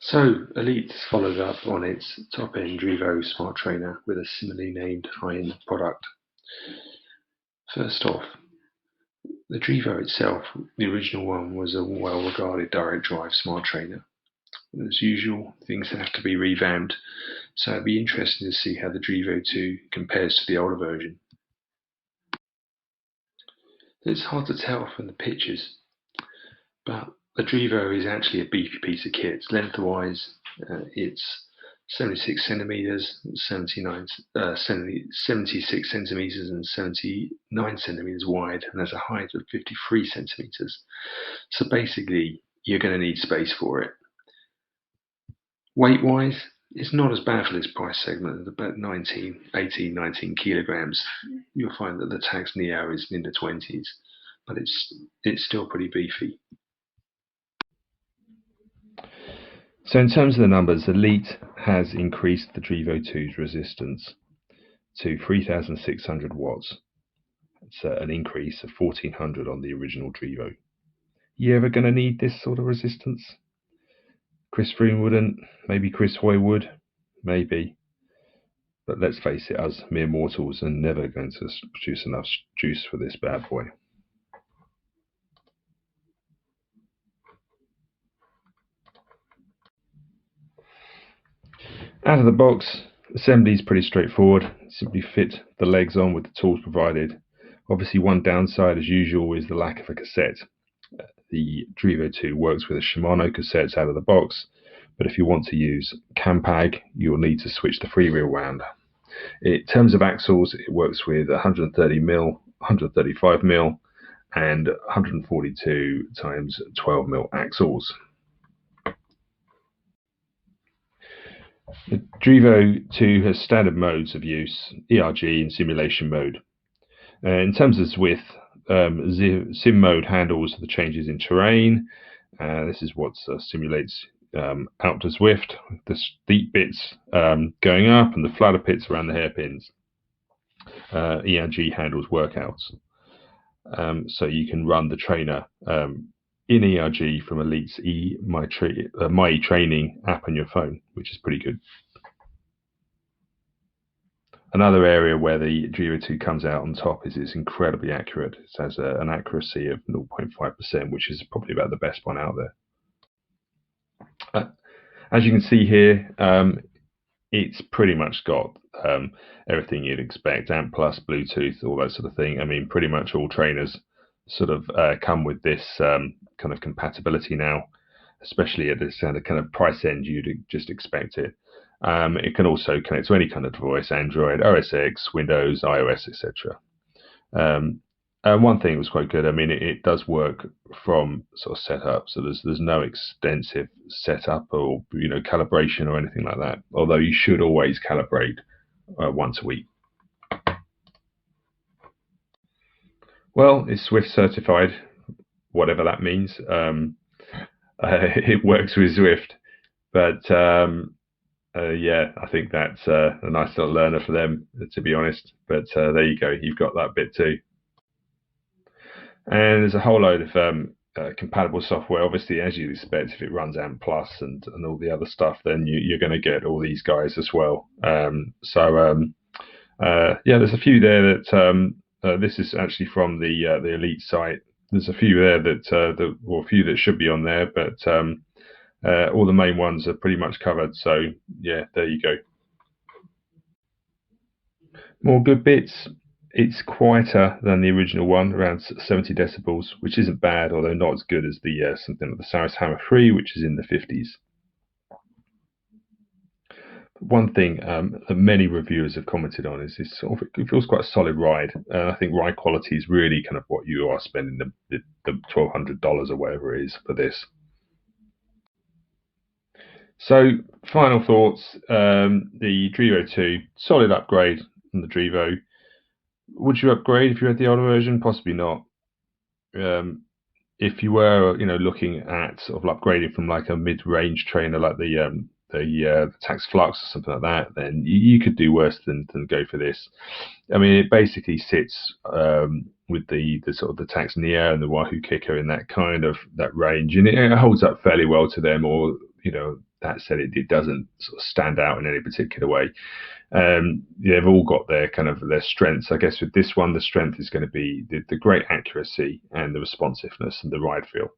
So, Elite followed up on its top-end Drivo smart trainer with a similarly named high-end product. First off, the Drivo itself, the original one, was a well-regarded direct drive smart trainer. As usual, things have to be revamped, so it'd be interesting to see how the Drivo II compares to the older version. It's hard to tell from the pictures, but the Drivo is actually a beefy piece of kit. Lengthwise, it's 76 centimeters, 76 centimeters, and 79 centimeters wide, and has a height of 53 centimeters. So basically, you're going to need space for it. Weight-wise, it's not as bad for this price segment at about 18, 19 kilograms. You'll find that the Tax Neo is in the 20s, but it's still pretty beefy. So in terms of the numbers, Elite has increased the Drivo II's resistance to 3,600 watts. It's an increase of 1,400 on the original Drivo. You ever going to need this sort of resistance? Chris Froome wouldn't, maybe Chris Hoy would, maybe. But let's face it, us mere mortals are never going to produce enough juice for this bad boy. Out of the box, assembly is pretty straightforward. Simply fit the legs on with the tools provided. Obviously, one downside, as usual, is the lack of a cassette. The Drivo II works with a Shimano cassettes out of the box, but if you want to use Campag, you'll need to switch the freewheel round. In terms of axles, it works with 130mm, 135mm, and 142 times 12mm axles. The Drivo II has standard modes of use, ERG and simulation mode. In terms of Zwift, sim mode handles the changes in terrain. This is what simulates out to Zwift, the steep bits going up and the flatter bits around the hairpins. ERG handles workouts. So you can run the trainer in ERG from Elite's My Training app on your phone, which is pretty good. Another area where the Drivo II comes out on top is it's incredibly accurate. It has an accuracy of 0.5%, which is probably about the best one out there. As you can see here, it's pretty much got everything you'd expect, AMP+, Bluetooth, all that sort of thing. I mean, pretty much all trainers sort of come with this kind of compatibility now, especially at this kind of price end, you'd just expect it. It can also connect to any kind of device, Android, OS X, Windows, iOS, etc. One thing that was quite good, I mean, it does work from sort of setup, so there's no extensive setup or calibration or anything like that, although you should always calibrate once a week. Well, it's Zwift certified, whatever that means. It works with Zwift, but yeah, I think that's a nice little learner for them, to be honest. But there you go, you've got that bit too. And there's a whole load of compatible software. Obviously, as you'd expect, if it runs AMP+ and all the other stuff, then you're going to get all these guys as well. Yeah, there's a few there that this is actually from the Elite site. There's a few there that or a few that should be on there, but all the main ones are pretty much covered. So yeah, there you go. More good bits. It's quieter than the original one, around 70 decibels, which isn't bad, although not as good as the something like the Saris Hammer 3, which is in the 50s. One thing that many reviewers have commented on is this sort of, it feels quite a solid ride. I think ride quality is really kind of what you are spending the $1,200 or whatever it is for this. So, final thoughts. The Drivo II, solid upgrade on the Drivo. Would you upgrade if you had the older version? Possibly not. If you were, looking at sort of upgrading from like a mid-range trainer like the Tax Flux or something like that, then you could do worse than go for this. I mean, it basically sits with the sort of the Tax Neo and the Wahoo Kicker in that kind of that range, and it holds up fairly well to them, or that said, it doesn't sort of stand out in any particular way. They've all got their kind of their strengths. I guess with this one, the strength is going to be the great accuracy and the responsiveness and the ride feel.